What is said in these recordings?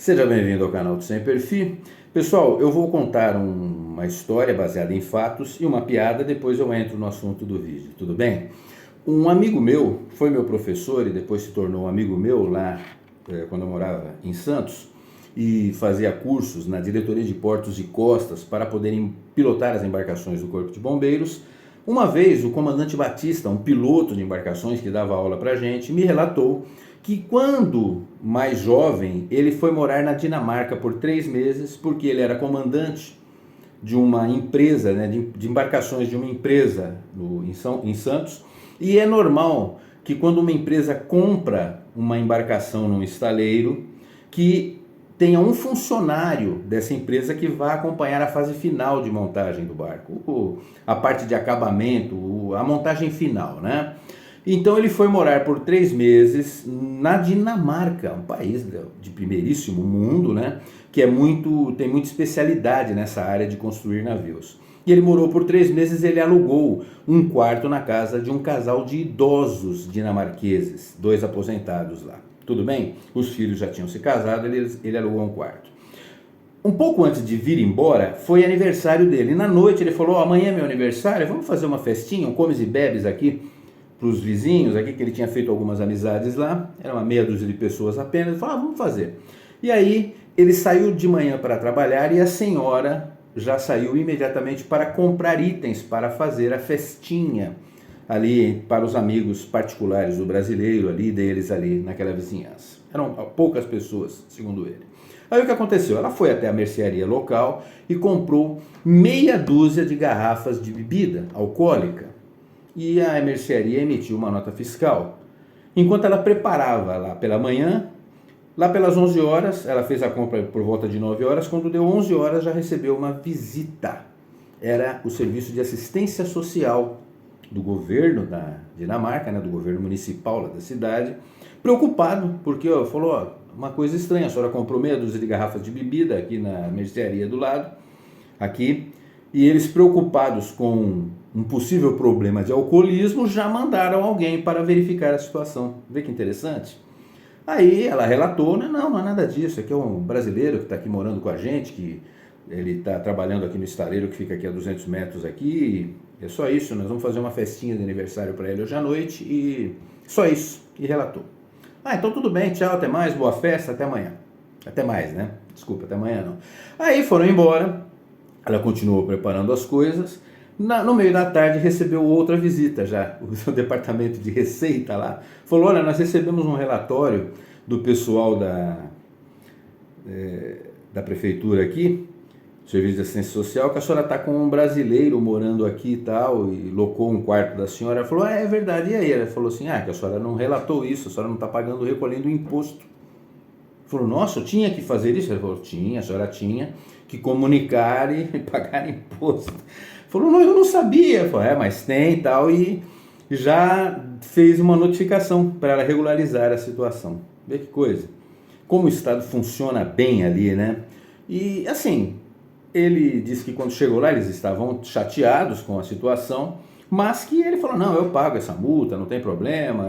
Seja bem-vindo ao canal do Sem Perfil. Pessoal, eu vou contar uma história baseada em fatos e uma piada, depois eu entro no assunto do vídeo, tudo bem? Um amigo meu foi meu professor e depois se tornou um amigo meu lá quando eu morava em Santos e fazia cursos na diretoria de portos e costas para poderem pilotar as embarcações do Corpo de Bombeiros. Uma vez o comandante Batista, um piloto de embarcações que dava aula para a gente, me relatou que quando mais jovem ele foi morar na Dinamarca por 3 meses porque ele era comandante de uma empresa, né, de embarcações de uma empresa em Santos, e é normal que quando uma empresa compra uma embarcação num estaleiro, que tenha um funcionário dessa empresa que vá acompanhar a fase final de montagem do barco, a parte de acabamento, a montagem final, né? Então ele foi morar por 3 meses na Dinamarca, um país de primeiríssimo mundo, né? Que tem muita especialidade nessa área de construir navios. E ele morou por 3 meses, ele alugou um quarto na casa de um casal de idosos dinamarqueses, 2 aposentados lá. Tudo bem? Os filhos já tinham se casado, ele alugou um quarto. Um pouco antes de vir embora, foi aniversário dele. E na noite ele falou, amanhã é meu aniversário, vamos fazer uma festinha, um comes e bebes aqui para os vizinhos, aqui que ele tinha feito algumas amizades lá, era uma meia dúzia de pessoas apenas, ele falou, vamos fazer. E aí ele saiu de manhã para trabalhar e a senhora já saiu imediatamente para comprar itens para fazer a festinha ali para os amigos particulares do brasileiro ali, deles ali naquela vizinhança. Eram poucas pessoas, segundo ele. Aí o que aconteceu? Ela foi até a mercearia local e comprou meia dúzia de garrafas de bebida alcoólica. E a mercearia emitiu uma nota fiscal. Enquanto ela preparava lá pela manhã, lá pelas 11 horas, ela fez a compra por volta de 9 horas, quando deu 11 horas já recebeu uma visita. Era o serviço de assistência social do governo da Dinamarca, né, do governo municipal lá da cidade, preocupado, porque falou, uma coisa estranha, a senhora comprou meia dúzia de garrafas de bebida aqui na mercearia do lado, aqui, e eles preocupados com um possível problema de alcoolismo, já mandaram alguém para verificar a situação. Vê que interessante? Aí ela relatou, não é nada disso, aqui é um brasileiro que está aqui morando com a gente, que ele está trabalhando aqui no estaleiro que fica aqui a 200 metros aqui, é só isso, nós vamos fazer uma festinha de aniversário para ele hoje à noite e só isso, e relatou. Então tudo bem, tchau, até mais, boa festa, até amanhã. Até mais, né? Desculpa, até amanhã não. Aí foram embora, ela continuou preparando as coisas, no meio da tarde recebeu outra visita já, o departamento de receita lá, falou, olha, nós recebemos um relatório do pessoal da prefeitura aqui, Serviço de Assistência Social, que a senhora está com um brasileiro morando aqui e tal, e locou um quarto da senhora. Ela falou, é verdade, e aí? Ela falou assim, que a senhora não relatou isso, a senhora não está pagando, recolhendo imposto. Falou, nossa, eu tinha que fazer isso? Ele falou, a senhora tinha que comunicar e pagar imposto. Falou, não, eu não sabia. Falou, mas tem e tal, e já fez uma notificação para ela regularizar a situação. Vê que coisa. Como o Estado funciona bem ali, né? E assim, ele disse que quando chegou lá eles estavam chateados com a situação, mas que ele falou, não, eu pago essa multa, não tem problema,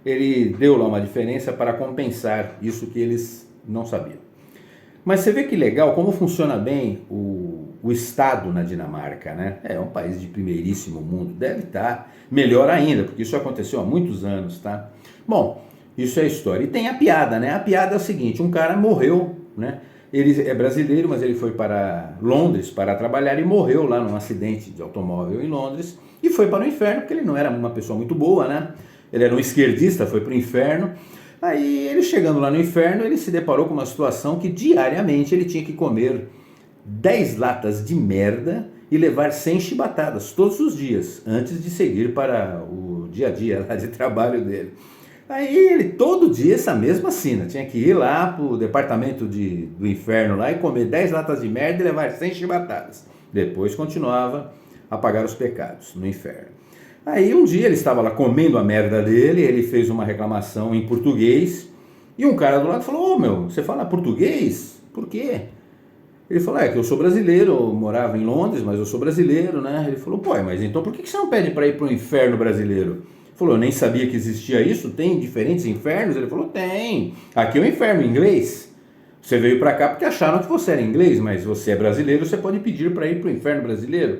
ele deu lá uma diferença para compensar isso que eles não sabiam. Mas você vê que legal como funciona bem o Estado na Dinamarca, né? É um país de primeiríssimo mundo, deve estar melhor ainda, porque isso aconteceu há muitos anos, tá? Bom, isso é a história. E tem a piada, né? A piada é o seguinte, um cara morreu, né? Ele é brasileiro, mas ele foi para Londres para trabalhar e morreu lá num acidente de automóvel em Londres e foi para o inferno, porque ele não era uma pessoa muito boa, né? Ele era um esquerdista, foi para o inferno. Aí ele chegando lá no inferno, ele se deparou com uma situação que diariamente ele tinha que comer 10 latas de merda e levar 100 chibatadas todos os dias, antes de seguir para o dia a dia lá de trabalho dele. Aí ele todo dia essa mesma cena, tinha que ir lá pro departamento do inferno lá e comer 10 latas de merda e levar 100 chibatadas. Depois continuava a pagar os pecados no inferno. Aí um dia ele estava lá comendo a merda dele, ele fez uma reclamação em português e um cara do lado falou, você fala português? Por quê? Ele falou, que eu sou brasileiro, eu morava em Londres, mas eu sou brasileiro, né? Ele falou, mas então por que você não pede para ir para o inferno brasileiro? Ele falou, eu nem sabia que existia isso, tem diferentes infernos? Ele falou, tem, aqui é o inferno em inglês. Você veio para cá porque acharam que você era inglês, mas você é brasileiro, você pode pedir para ir para o inferno brasileiro.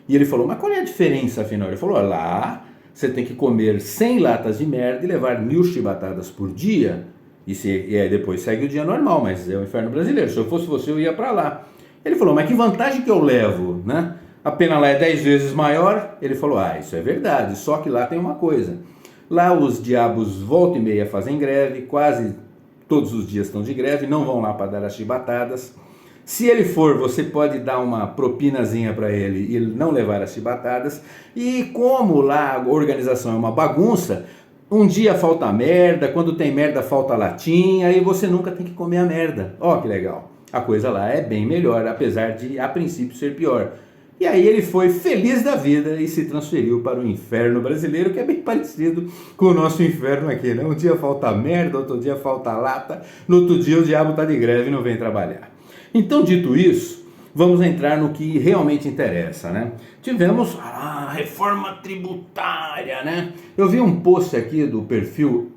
E ele falou, mas qual é a diferença afinal? Ele falou, lá você tem que comer 100 latas de merda e levar 1000 chibatadas por dia. E aí depois segue o dia normal, mas é o inferno brasileiro. Se eu fosse você, eu ia para lá. Ele falou, mas que vantagem que eu levo, né? A pena lá é 10 vezes maior. Ele falou, isso é verdade, só que lá tem uma coisa. Lá os diabos volta e meia fazem greve, quase todos os dias estão de greve, não vão lá para dar as chibatadas. Se ele for, você pode dar uma propinazinha para ele e não levar as chibatadas. E como lá a organização é uma bagunça, um dia falta merda, quando tem merda falta latinha, e você nunca tem que comer a merda. Ó, que legal. A coisa lá é bem melhor, apesar de a princípio ser pior. E aí ele foi feliz da vida e se transferiu para o inferno brasileiro, que é bem parecido com o nosso inferno aqui, né? Um dia falta merda, outro dia falta lata, no outro dia o diabo está de greve e não vem trabalhar. Então, dito isso, vamos entrar no que realmente interessa, né? Tivemos a reforma tributária, né? Eu vi um post aqui do perfil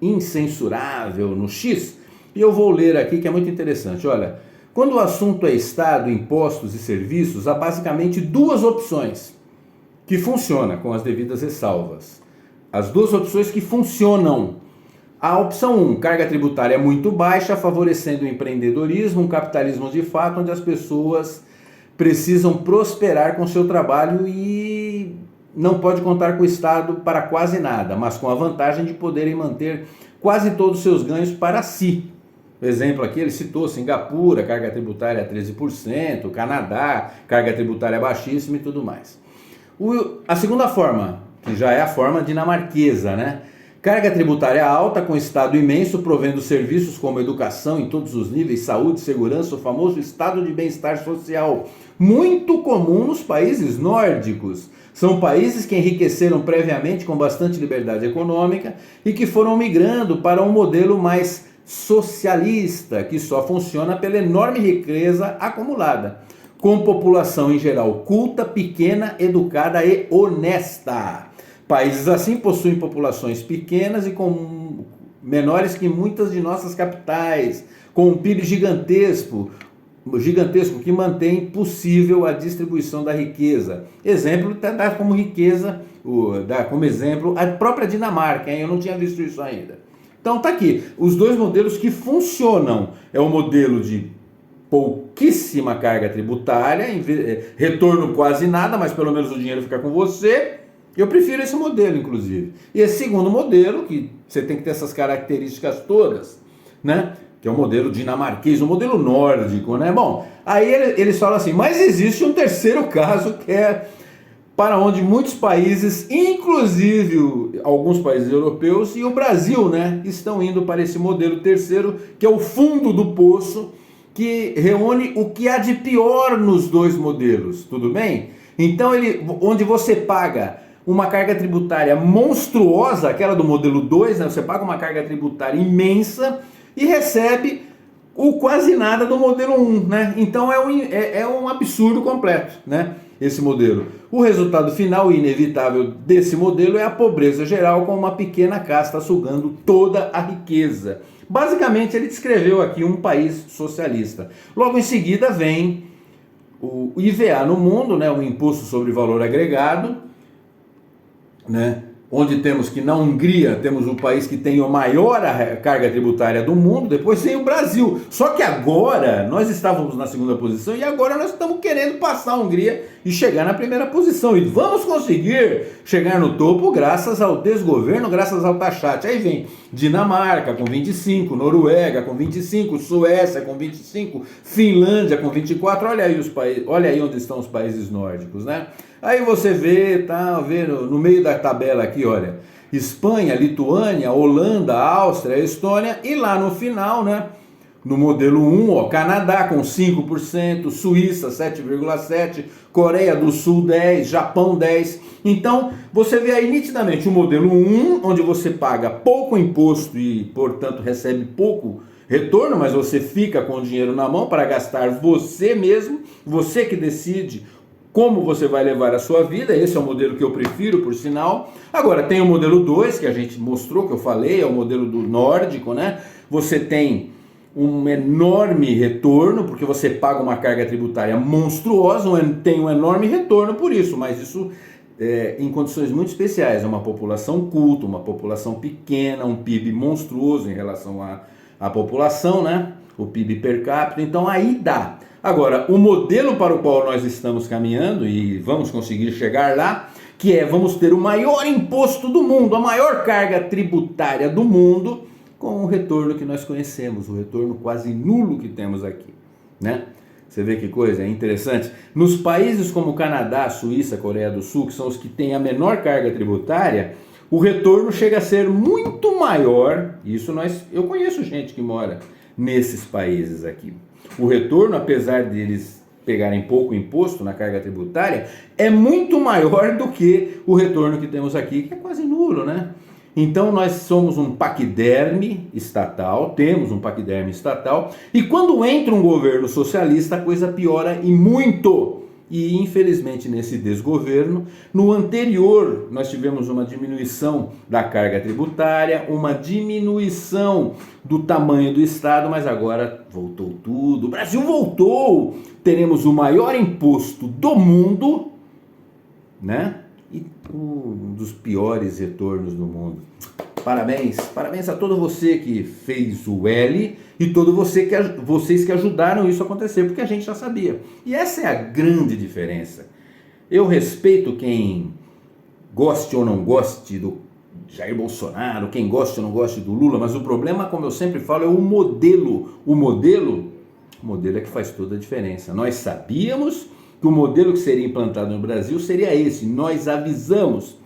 Incensurável no X, e eu vou ler aqui que é muito interessante. Olha, quando o assunto é Estado, impostos e serviços, há basicamente duas opções que funcionam com as devidas ressalvas. As duas opções que funcionam. A opção 1, carga tributária muito baixa, favorecendo o empreendedorismo, um capitalismo de fato, onde as pessoas precisam prosperar com seu trabalho e não pode contar com o Estado para quase nada, mas com a vantagem de poderem manter quase todos os seus ganhos para si. O exemplo aqui, ele citou Singapura, carga tributária 13%, Canadá, carga tributária baixíssima e tudo mais. A segunda forma, que já é a forma dinamarquesa, né? Carga tributária alta com Estado imenso, provendo serviços como educação em todos os níveis, saúde, segurança, o famoso estado de bem-estar social, muito comum nos países nórdicos. São países que enriqueceram previamente com bastante liberdade econômica e que foram migrando para um modelo mais socialista, que só funciona pela enorme riqueza acumulada, com população em geral culta, pequena, educada e honesta. Países assim possuem populações pequenas e menores que muitas de nossas capitais, com um PIB gigantesco que mantém possível a distribuição da riqueza. Exemplo, dá como exemplo a própria Dinamarca, hein? Eu não tinha visto isso ainda. Então tá aqui, os dois modelos que funcionam. É o modelo de pouquíssima carga tributária, retorno quase nada, mas pelo menos o dinheiro fica com você. Eu prefiro esse modelo, inclusive. E esse segundo modelo, que você tem que ter essas características todas, né? Que é o modelo dinamarquês, o modelo nórdico, né? Bom, aí eles falam assim, mas existe um terceiro caso que é para onde muitos países, inclusive alguns países europeus e o Brasil, né, estão indo para esse modelo terceiro, que é o fundo do poço, que reúne o que há de pior nos dois modelos, tudo bem? Então, onde você paga uma carga tributária monstruosa, aquela do modelo 2, né, você paga uma carga tributária imensa e recebe o quase nada do modelo 1, né? Então é um absurdo completo, né? Esse modelo. O resultado final e inevitável desse modelo é a pobreza geral, com uma pequena casta sugando toda a riqueza. Basicamente, ele descreveu aqui um país socialista. Logo em seguida vem o IVA no mundo, né? O Imposto sobre Valor Agregado, né? Onde temos que na Hungria temos o país que tem a maior carga tributária do mundo, depois tem o Brasil. Só que agora nós estávamos na segunda posição e agora nós estamos querendo passar a Hungria e chegar na primeira posição. E vamos conseguir chegar no topo graças ao desgoverno, graças ao taxate. Aí vem Dinamarca com 25, Noruega com 25, Suécia com 25, Finlândia com 24. Olha aí os países, olha aí onde estão os países nórdicos, né? Aí você vê no meio da tabela aqui, olha, Espanha, Lituânia, Holanda, Áustria, Estônia, e lá no final, né, no modelo 1, ó, Canadá com 5%, Suíça 7,7%, Coreia do Sul 10%, Japão 10%. Então, você vê aí nitidamente o modelo 1, onde você paga pouco imposto e, portanto, recebe pouco retorno, mas você fica com o dinheiro na mão para gastar você mesmo, você que decide como você vai levar a sua vida. Esse é o modelo que eu prefiro, por sinal. Agora, tem o modelo 2, que a gente mostrou, que eu falei, é o modelo do nórdico, né? Você tem um enorme retorno, porque você paga uma carga tributária monstruosa, tem um enorme retorno por isso, mas isso em condições muito especiais, é uma população culta, uma população pequena, um PIB monstruoso em relação à população, né? O PIB per capita, então aí dá. Agora, o modelo para o qual nós estamos caminhando, e vamos conseguir chegar lá, que é, vamos ter o maior imposto do mundo, a maior carga tributária do mundo, com o retorno que nós conhecemos, o retorno quase nulo que temos aqui, né? Você vê que coisa interessante? Nos países como Canadá, Suíça, Coreia do Sul, que são os que têm a menor carga tributária, o retorno chega a ser muito maior. Eu conheço gente que mora nesses países aqui. O retorno, apesar deles pegarem pouco imposto na carga tributária, é muito maior do que o retorno que temos aqui, que é quase nulo, né? Então nós somos um paquiderme estatal, temos um paquiderme estatal, e quando entra um governo socialista a coisa piora e muito. E infelizmente nesse desgoverno, no anterior nós tivemos uma diminuição da carga tributária, uma diminuição do tamanho do Estado, mas agora voltou tudo, o Brasil voltou, teremos o maior imposto do mundo, né? E um dos piores retornos do mundo. Parabéns, parabéns a todo você que fez o L e vocês que ajudaram isso a acontecer, porque a gente já sabia. E essa é a grande diferença. Eu respeito quem goste ou não goste do Jair Bolsonaro, quem goste ou não goste do Lula, mas o problema, como eu sempre falo, é o modelo. O modelo é que faz toda a diferença. Nós sabíamos que o modelo que seria implantado no Brasil seria esse. Nós avisamos.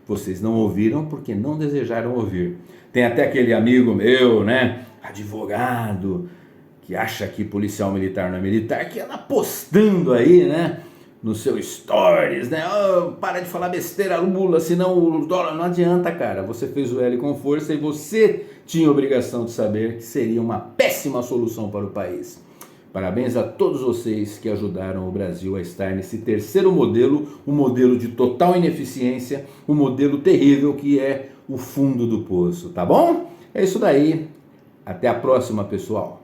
Vocês não ouviram porque não desejaram ouvir. Tem até aquele amigo meu, né, advogado, que acha que policial militar não é militar, que anda postando aí, né, no seu stories, né, oh, para de falar besteira, Lula, senão o dólar não adianta, cara. Você fez o L com força e você tinha obrigação de saber que seria uma péssima solução para o país. Parabéns a todos vocês que ajudaram o Brasil a estar nesse terceiro modelo, um modelo de total ineficiência, um modelo terrível que é o fundo do poço, tá bom? É isso daí. Até a próxima, pessoal.